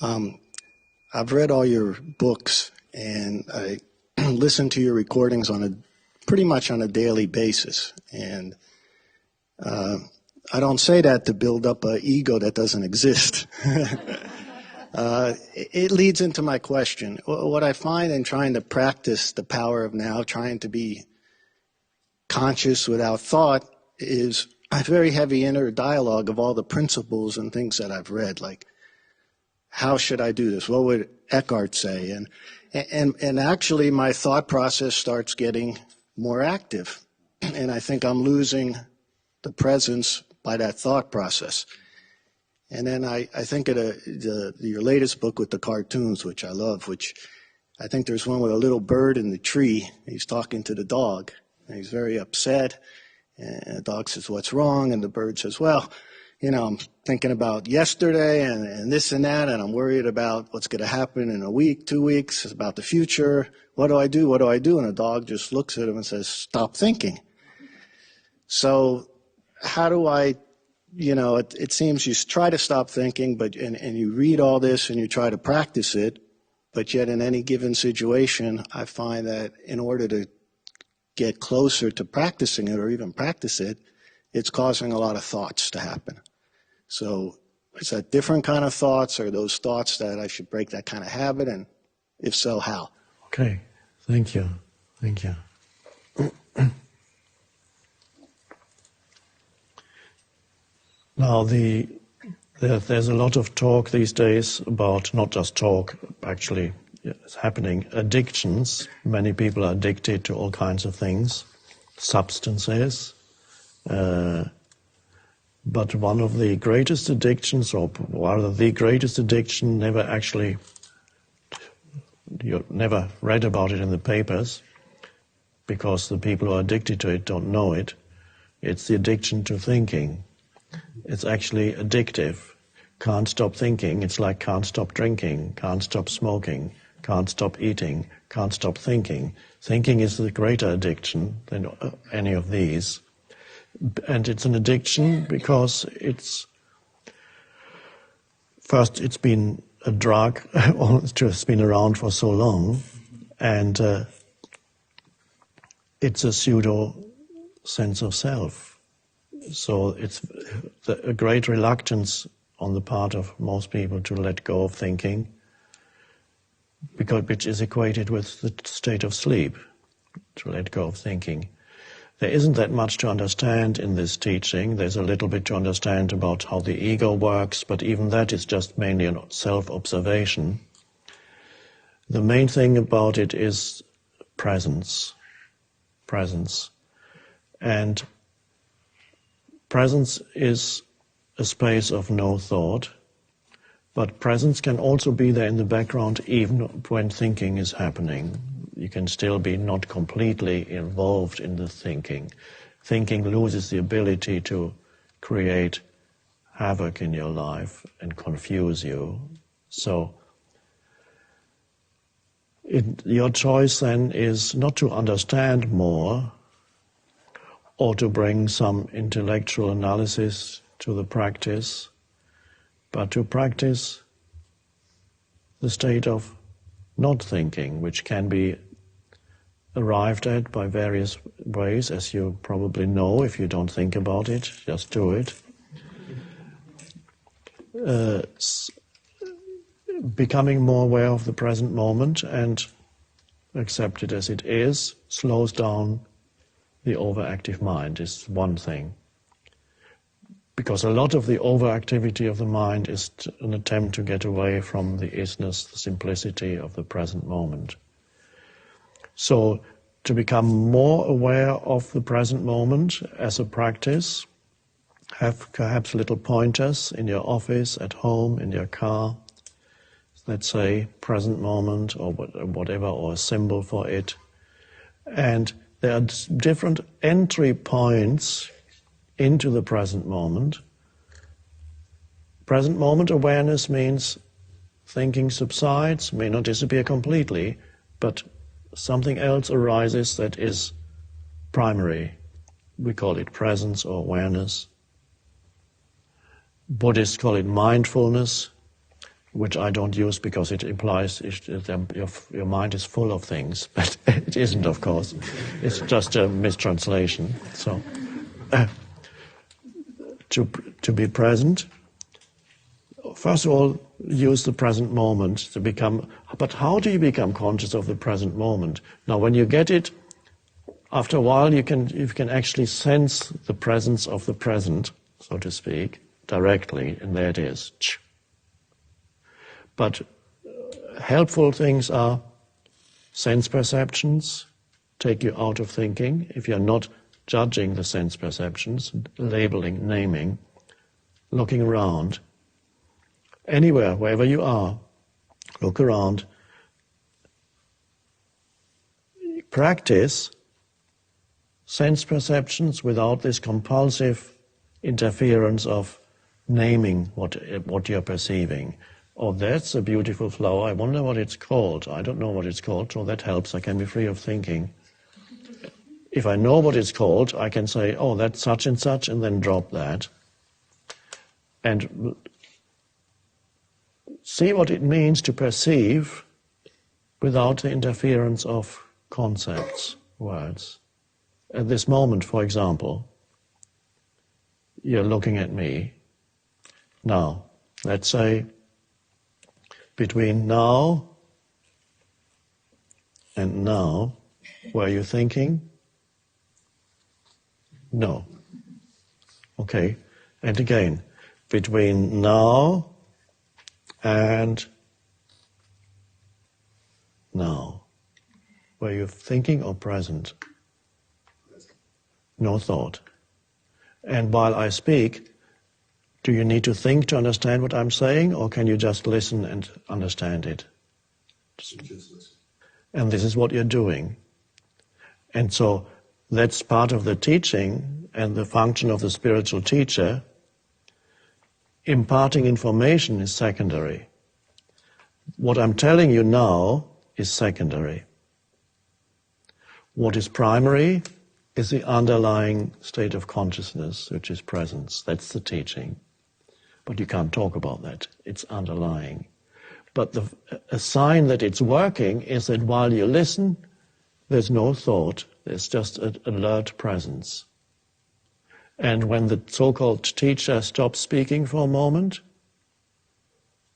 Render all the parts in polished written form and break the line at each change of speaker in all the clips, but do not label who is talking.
I've read all your books, and I listen to your recordings pretty much on a daily basis. And I don't say that to build up an ego that doesn't exist. It leads into my question. What I find in trying to practice the power of now, trying to be conscious without thought, is a very heavy inner dialogue of all the principles and things that I've read, like, how should I do this? What would Eckhart say? And actually my thought process starts getting more active. And I think I'm losing the presence by that thought process. And then I think of your latest book with the cartoons, which I love, which I think there's one with a little bird in the tree. He's talking to the dog, and he's very upset. And the dog says, "What's wrong?" And the bird says, "Well, you know, I'm thinking about yesterday and this and that, and I'm worried about what's going to happen in a week, 2 weeks, about the future. What do I do? What do I do?" And the dog just looks at him and says, "Stop thinking." So how do I, it seems you try to stop thinking, and you read all this and you try to practice it, but yet in any given situation, I find that in order to get closer to practicing it or even practice it, it's causing a lot of thoughts to happen. So is that different kind of thoughts, or those thoughts that I should break that kind of habit, and if so, how?
Okay, thank you. Thank you. Now, there's a lot of talk these days about, not just talk, actually it's happening, addictions. Many people are addicted to all kinds of things, substances. But one of the greatest addictions, or rather the greatest addiction, you never read about it in the papers, because the people who are addicted to it don't know it. It's the addiction to thinking. It's actually addictive. Can't stop thinking. It's like can't stop drinking, can't stop smoking, can't stop eating, can't stop thinking. Thinking is the greater addiction than any of these. And it's an addiction because it's been a drug, it's been around for so long, and it's a pseudo sense of self. So it's a great reluctance on the part of most people to let go of thinking, which is equated with the state of sleep, to let go of thinking. There isn't that much to understand in this teaching. There's a little bit to understand about how the ego works, but even that is just mainly a self-observation. The main thing about it is presence. Presence. And presence is a space of no thought, but presence can also be there in the background even when thinking is happening. You can still be not completely involved in the thinking. Thinking loses the ability to create havoc in your life and confuse you. So your choice then is not to understand more or to bring some intellectual analysis to the practice, but to practice the state of not thinking, which can be arrived at by various ways, as you probably know. If you don't think about it, just do it. Becoming more aware of the present moment and accept it as it is slows down the overactive mind, is one thing. Because a lot of the overactivity of the mind is an attempt to get away from the isness, the simplicity of the present moment. So to become more aware of the present moment as a practice, have perhaps little pointers in your office, at home, in your car. Let's say present moment or whatever, or a symbol for it. And there are different entry points into the present moment. Present moment awareness means thinking subsides, may not disappear completely, but something else arises that is primary. We call it presence or awareness. Buddhists call it mindfulness. which I don't use because it implies your mind is full of things, but it isn't, of course. It's just a mistranslation. So, to be present, first of all, use the present moment to become. But how do you become conscious of the present moment? Now, when you get it, after a while, you can actually sense the presence of the present, so to speak, directly, and there it is. But helpful things are sense perceptions, take you out of thinking. If you're not judging the sense perceptions, labeling, naming, looking around, anywhere, wherever you are, look around. Practice sense perceptions without this compulsive interference of naming what you're perceiving. Oh, that's a beautiful flower. I wonder what it's called. I don't know what it's called, so that helps. I can be free of thinking. If I know what it's called, I can say, oh, that's such, and then drop that. And see what it means to perceive without the interference of concepts, words. At this moment, for example, you're looking at me. Now, let's say between now and now, were you thinking? No. Okay. And again, between now and now, were you thinking or present? No thought. And while I speak, do you need to think to understand what I'm saying, or can you just listen and understand it?
Just listen.
And this is what you're doing. And so that's part of the teaching and the function of the spiritual teacher. Imparting information is secondary. What I'm telling you now is secondary. What is primary is the underlying state of consciousness, which is presence. That's the teaching. But you can't talk about that. It's underlying. But a sign that it's working is that while you listen, there's no thought. There's just an alert presence. And when the so-called teacher stops speaking for a moment,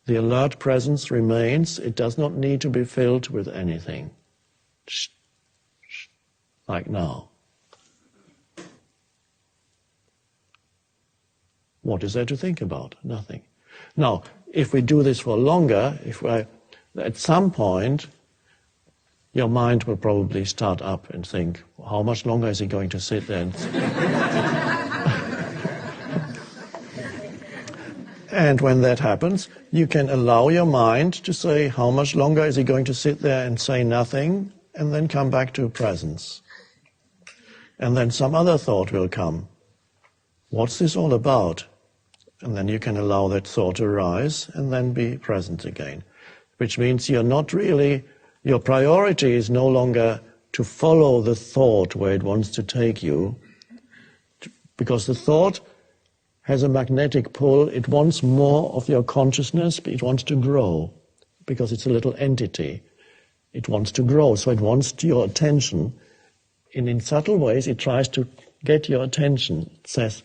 the alert presence remains. It does not need to be filled with anything. Like now. What is there to think about? Nothing. Now, if we do this for longer, at some point, your mind will probably start up and think, how much longer is he going to sit there? And when that happens, you can allow your mind to say, how much longer is he going to sit there and say nothing, and then come back to presence. And then some other thought will come. What's this all about? And then you can allow that thought to arise and then be present again. Which means you're not really, your priority is no longer to follow the thought where it wants to take you, because the thought has a magnetic pull. It wants more of your consciousness, but it wants to grow, because it's a little entity. It wants to grow, so it wants your attention. And in subtle ways, it tries to get your attention. It says,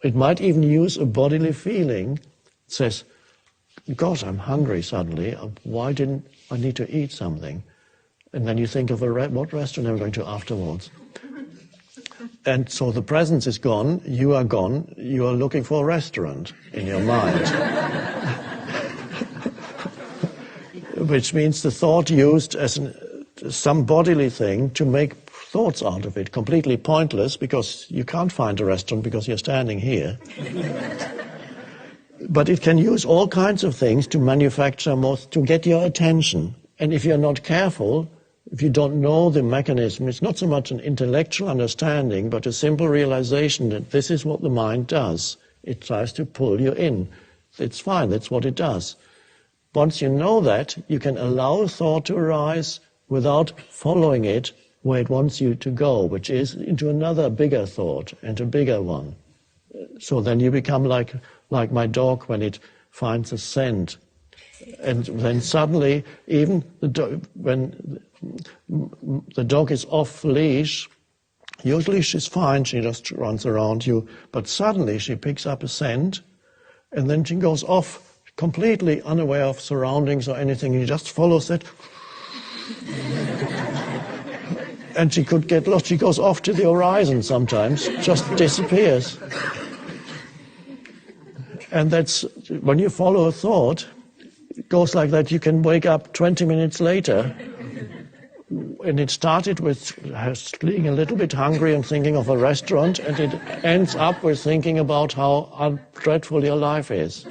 it might even use a bodily feeling. It says, gosh, I'm hungry suddenly. Why didn't I need to eat something? And then you think of what restaurant am I going to afterwards? And so the presence is gone, you are gone, you are looking for a restaurant in your mind. Which means the thought used as some bodily thing to make thoughts out of it, completely pointless, because you can't find a restaurant because you're standing here. But it can use all kinds of things to manufacture more, to get your attention. And if you're not careful, if you don't know the mechanism, it's not so much an intellectual understanding, but a simple realization that this is what the mind does. It tries to pull you in. It's fine, that's what it does. Once you know that, you can allow thought to arise without following it where it wants you to go, which is into another bigger thought and a bigger one. So then you become like my dog when it finds a scent And then suddenly, even when the dog is off leash, usually she's fine, she just runs around you, but suddenly she picks up a scent, and then she goes off completely unaware of surroundings or anything, and he just follows it. And she could get lost. She goes off to the horizon sometimes, just disappears. And that's, when you follow a thought, it goes like that. You can wake up 20 minutes later, and it started with being a little bit hungry and thinking of a restaurant, and it ends up with thinking about how dreadful your life is.